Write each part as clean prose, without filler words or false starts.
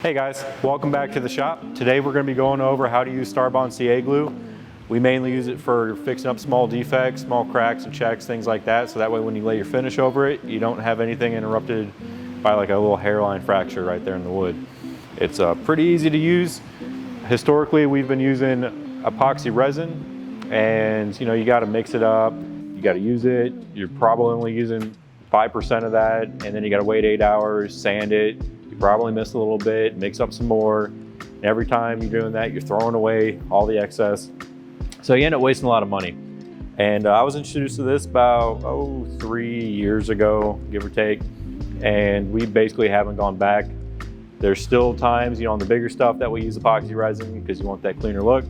Hey guys, welcome back to the shop. Today we're going to be going over how to use Starbond CA Glue. We mainly use it for fixing up small defects, small cracks and checks, things like that. So that way when you lay your finish over it, you don't have anything interrupted by like a little hairline fracture right there in the wood. It's pretty easy to use. Historically, we've been using epoxy resin, and you got to mix it up. You got to use it. You're probably only using 5% of that, and then you got to wait 8 hours, sand it. Probably missed a little bit, mix up some more. And every time you're doing that, you're throwing away all the excess. So you end up wasting a lot of money. And I was introduced to this about 3 years ago, give or take. And we basically haven't gone back. There's still times, on the bigger stuff that we use epoxy resin because you want that cleaner look.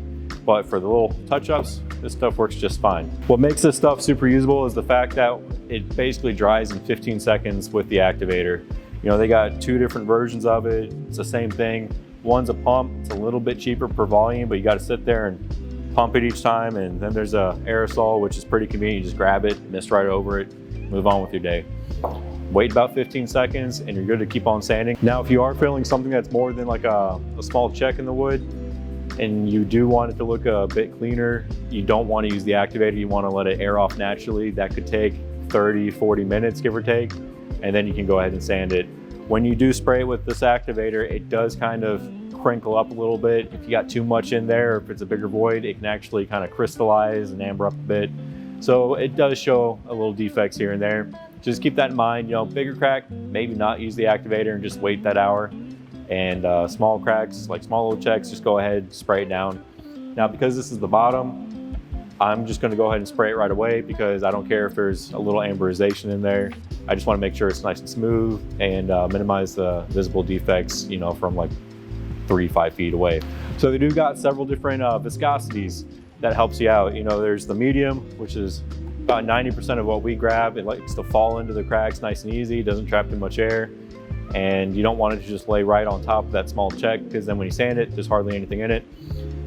But for the little touch-ups, this stuff works just fine. What makes this stuff super usable is the fact that it basically dries in 15 seconds with the activator. They got two different versions of it. It's the same thing. One's a pump. It's a little bit cheaper per volume, but you got to sit there and pump it each time. And then there's a aerosol, which is pretty convenient. You just grab it, mist right over it, move on with your day. Wait about 15 seconds and you're good to keep on sanding. Now, if you are feeling something that's more than like a small check in the wood and you do want it to look a bit cleaner, you don't want to use the activator. You want to let it air off naturally. That could take 30, 40 minutes, give or take. And then you can go ahead and sand it. When you do spray it with this activator, it does kind of crinkle up a little bit. If you got too much in there, or if it's a bigger void, it can actually kind of crystallize and amber up a bit. So it does show a little defects here and there. Just keep that in mind. Bigger crack, maybe not use the activator and just wait that hour. And small cracks, like small little checks, just go ahead, spray it down. Now, because this is the bottom, I'm just going to go ahead and spray it right away because I don't care if there's a little amberization in there. I just want to make sure it's nice and smooth and minimize the visible defects, from like 3-5 feet away. So they do got several different viscosities that helps you out. There's the medium, which is about 90% of what we grab. It likes to fall into the cracks nice and easy, doesn't trap too much air. And you don't want it to just lay right on top of that small check because then when you sand it, there's hardly anything in it.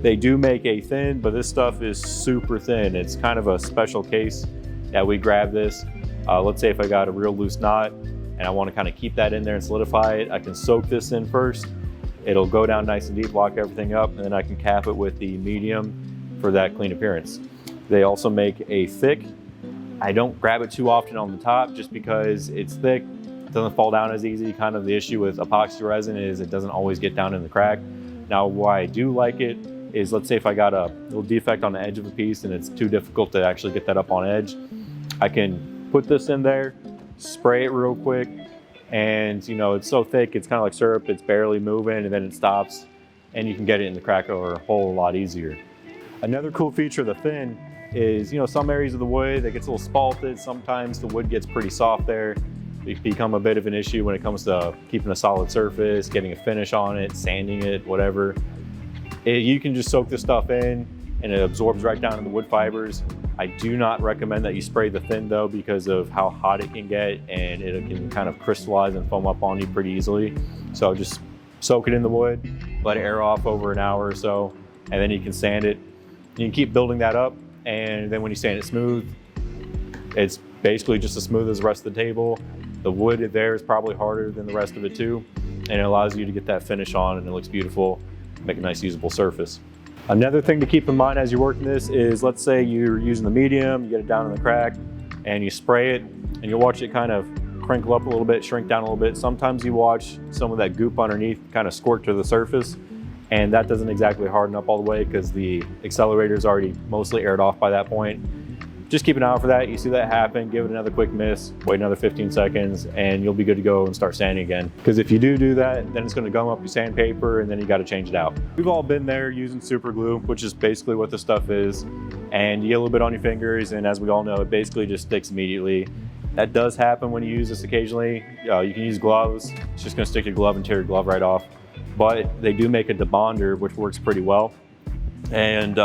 They do make a thin, but this stuff is super thin. It's kind of a special case that we grab this. Let's say if I got a real loose knot and I want to kind of keep that in there and solidify it, I can soak this in first. It'll go down nice and deep, lock everything up, and then I can cap it with the medium for that clean appearance. They also make a thick. I don't grab it too often on the top just because it's thick. It doesn't fall down as easy. Kind of the issue with epoxy resin is it doesn't always get down in the crack. Now, why I do like it is, let's say if I got a little defect on the edge of a piece and it's too difficult to actually get that up on edge, I can put this in there, spray it real quick, and it's so thick, it's kind of like syrup, it's barely moving, and then it stops, and you can get it in the crack or hole a lot easier. Another cool feature of the thin is, some areas of the wood that gets a little spalted, sometimes the wood gets pretty soft there. It become a bit of an issue when it comes to keeping a solid surface, getting a finish on it, sanding it, whatever. You can just soak this stuff in and it absorbs right down in the wood fibers. I do not recommend that you spray the thin though because of how hot it can get, and it can kind of crystallize and foam up on you pretty easily. So just soak it in the wood, let it air off over an hour or so, and then you can sand it. You can keep building that up, and then when you sand it smooth, it's basically just as smooth as the rest of the table. The wood there is probably harder than the rest of it too, and it allows you to get that finish on and it looks beautiful. Make a nice usable surface. Another thing to keep in mind as you're working this is, let's say you're using the medium, you get it down in the crack and you spray it and you watch it kind of crinkle up a little bit, shrink down a little bit. Sometimes you watch some of that goop underneath kind of squirt to the surface, and that doesn't exactly harden up all the way because the accelerator is already mostly aired off by that point. Just keep an eye out for that. You see that happen, give it another quick mist, wait another 15 seconds, and you'll be good to go and start sanding again. Because if you do that, then it's going to gum up your sandpaper, and then you got to change it out. We've all been there using super glue, which is basically what this stuff is. And you get a little bit on your fingers, and as we all know, it basically just sticks immediately. That does happen when you use this occasionally. You can use gloves. It's just going to stick your glove and tear your glove right off. But they do make a debonder, which works pretty well. And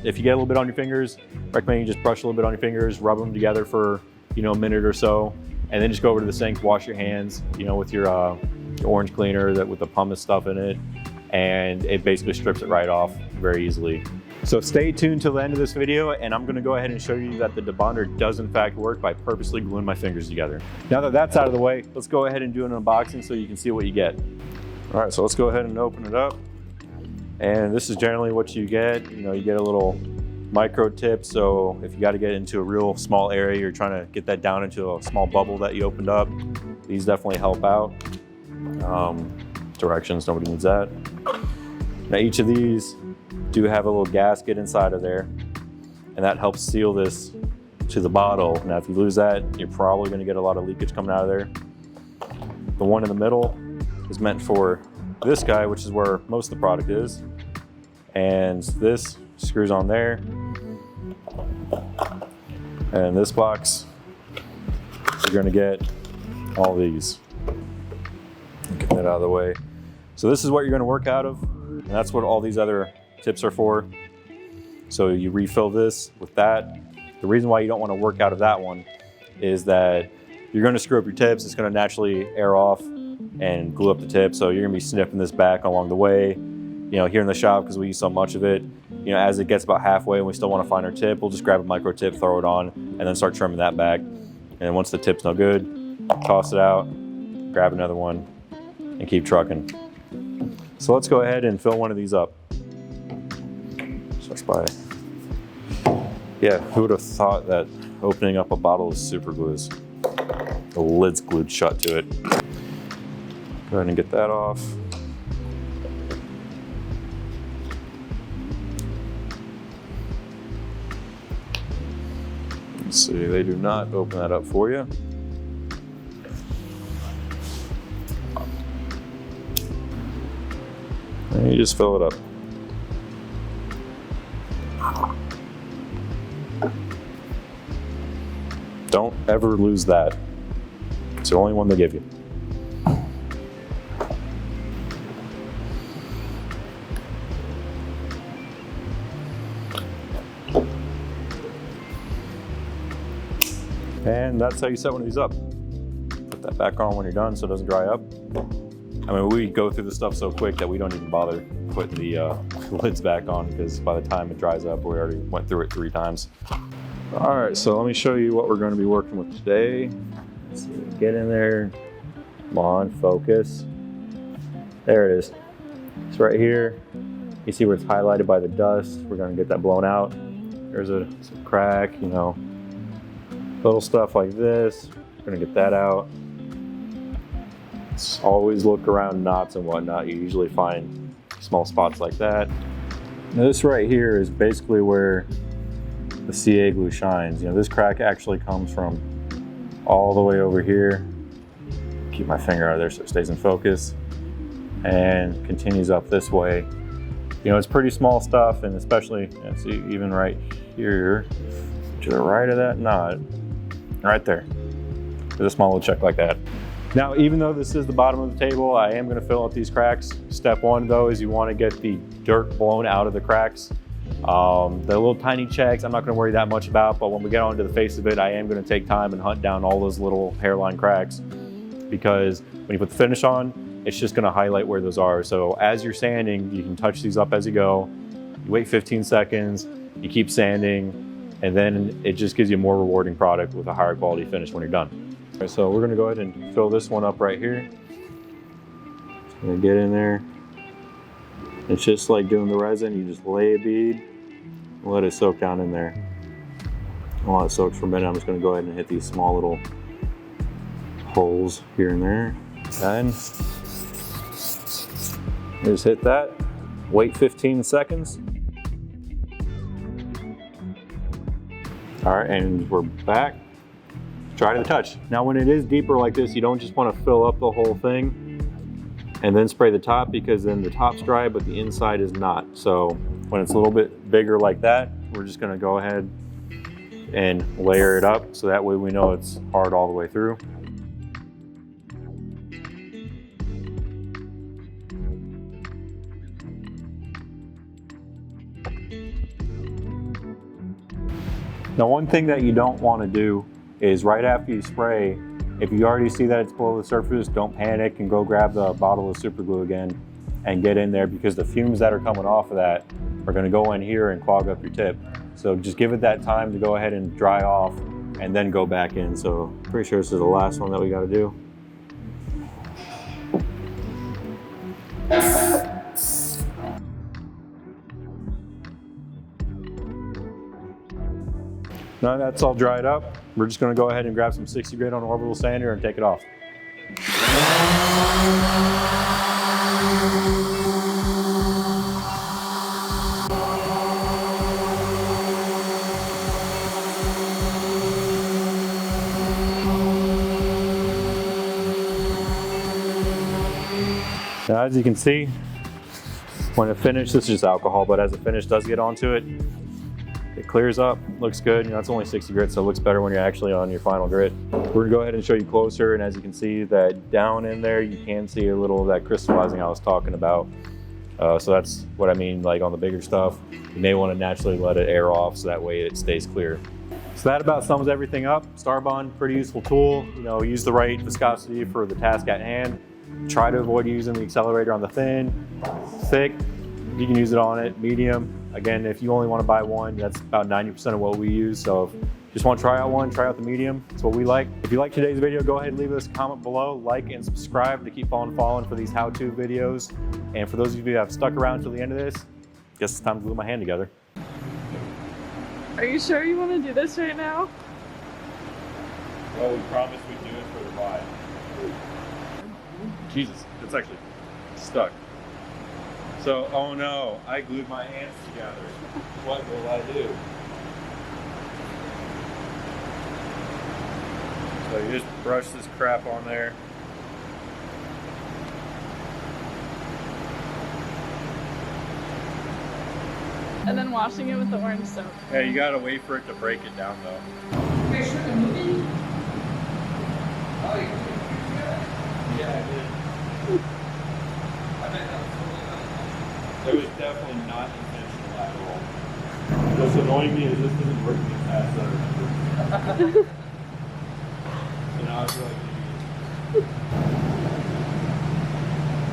if you get a little bit on your fingers, recommend you just brush a little bit on your fingers, rub them together for a minute or so, and then just go over to the sink, wash your hands, with your orange cleaner with the pumice stuff in it, and it basically strips it right off very easily. So stay tuned till the end of this video, and I'm gonna go ahead and show you that the debonder does in fact work by purposely gluing my fingers together. Now that that's out of the way, let's go ahead and do an unboxing so you can see what you get. All right, so let's go ahead and open it up. And this is generally what you get. You know, you get a little micro tip. So if you got to get into a real small area, you're trying to get that down into a small bubble that you opened up, these definitely help out. Directions, nobody needs that. Now each of these do have a little gasket inside of there, and that helps seal this to the bottle. Now if you lose that, you're probably going to get a lot of leakage coming out of there. The one in the middle is meant for this guy, which is where most of the product is, and this screws on there, and this box, you're going to get all these. Get that out of the way. So this is what you're going to work out of, and that's what all these other tips are for. So you refill this with that. The reason why you don't want to work out of that one is that you're going to screw up your tips. It's going to naturally air off and glue up the tip. So you're going to be snipping this back along the way. You know, here in the shop, because we use so much of it, you know, as it gets about halfway and we still want to find our tip, we'll just grab a micro tip, throw it on, and then start trimming that back. And once the tip's no good, toss it out, grab another one, and keep trucking. So let's go ahead and fill one of these up. Starts by, yeah, who would have thought that opening up a bottle of super glue is, the lid's glued shut to it. Go ahead and get that off. Let's see, they do not open that up for you. And you just fill it up. Don't ever lose that. It's the only one they give you. And that's how you set one of these up. Put that back on when you're done so it doesn't dry up. I mean, we go through the stuff so quick that we don't even bother putting the lids back on, because by the time it dries up, we already went through it 3 times. All right, so let me show you what we're going to be working with today. Let's see, get in there. Come on, focus. There it is. It's right here. You see where it's highlighted by the dust. We're going to get that blown out. There's a crack, you know, little stuff like this. We're going to get that out. Always look around knots and whatnot. You usually find small spots like that. Now this right here is basically where the CA glue shines. You know, this crack actually comes from all the way over here. Keep my finger out of there so it stays in focus, and continues up this way. You know, it's pretty small stuff, and especially, you know, see, even right here to the right of that knot, right there. There's a small little check like that. Now, even though this is the bottom of the table, I am going to fill up these cracks. Step 1 though is you want to get the dirt blown out of the cracks. The little tiny checks I'm not going to worry that much about, but when we get onto the face of it, I am going to take time and hunt down all those little hairline cracks, because when you put the finish on, it's just going to highlight where those are. So as you're sanding, you can touch these up as you go. You wait 15 seconds, you keep sanding, and then it just gives you a more rewarding product with a higher quality finish when you're done. All right, so we're going to go ahead and fill this one up right here. Just going to get in there. It's just like doing the resin. You just lay a bead and let it soak down in there. While it soaks for a minute, I'm just going to go ahead and hit these small little holes here and there. And just hit that. Wait 15 seconds. All right, and we're back. Try to the touch. Now, when it is deeper like this, you don't just want to fill up the whole thing and then spray the top, because then the top's dry, but the inside is not. So when it's a little bit bigger like that, we're just going to go ahead and layer it up, so that way we know it's hard all the way through. Now, one thing that you don't want to do is right after you spray, if you already see that it's below the surface, don't panic and go grab the bottle of super glue again and get in there, because the fumes that are coming off of that are going to go in here and clog up your tip. So just give it that time to go ahead and dry off and then go back in. So pretty sure this is the last one that we got to do. Now that's all dried up, we're just going to go ahead and grab some 60 grit on an orbital sander and take it off. Now as you can see, when it finished, this is just alcohol, but as the finish does get onto it, it clears up, looks good. You know, it's only 60 grit, so it looks better when you're actually on your final grit. We're gonna go ahead and show you closer, and as you can see that down in there, you can see a little of that crystallizing I was talking about. So that's what I mean, like on the bigger stuff, you may wanna naturally let it air off so that way it stays clear. So that about sums everything up. Starbond, pretty useful tool. You know, use the right viscosity for the task at hand. Try to avoid using the accelerator on the thin. Thick, you can use it on it. Medium, again, if you only want to buy one, that's about 90% of what we use. So if you just want to try out one, try out the medium. That's what we like. If you like today's video, go ahead and leave us a comment below, like and subscribe to keep on following for these how-to videos. And for those of you who have stuck around till the end of this, guess it's time to glue my hand together. Are you sure you want to do this right now? Well, we promised we'd do it for the live. Jesus, it's actually stuck. So, oh no, I glued my hands together. What will I do? So you just brush this crap on there. And then washing it with the orange soap. Yeah, you gotta wait for it to break it down though. Okay, sure, the movie? Oh, Yeah, I did. I bet that was totally It was definitely not intentional at all. What's annoying me is this isn't working as fast as I remember. So now I feel like an idiot.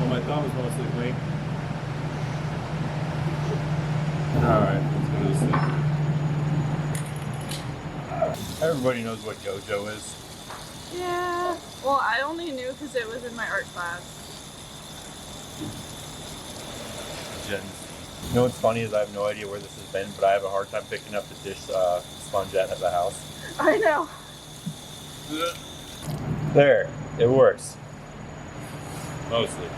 Well, my thumb is mostly clean. Alright, let's go to this thing. Everybody knows what Gojo is. Yeah. Well, I only knew because it was in my art class. You know what's funny is I have no idea where this has been, but I have a hard time picking up the dish sponge at the house. I know. There, it works. Mostly.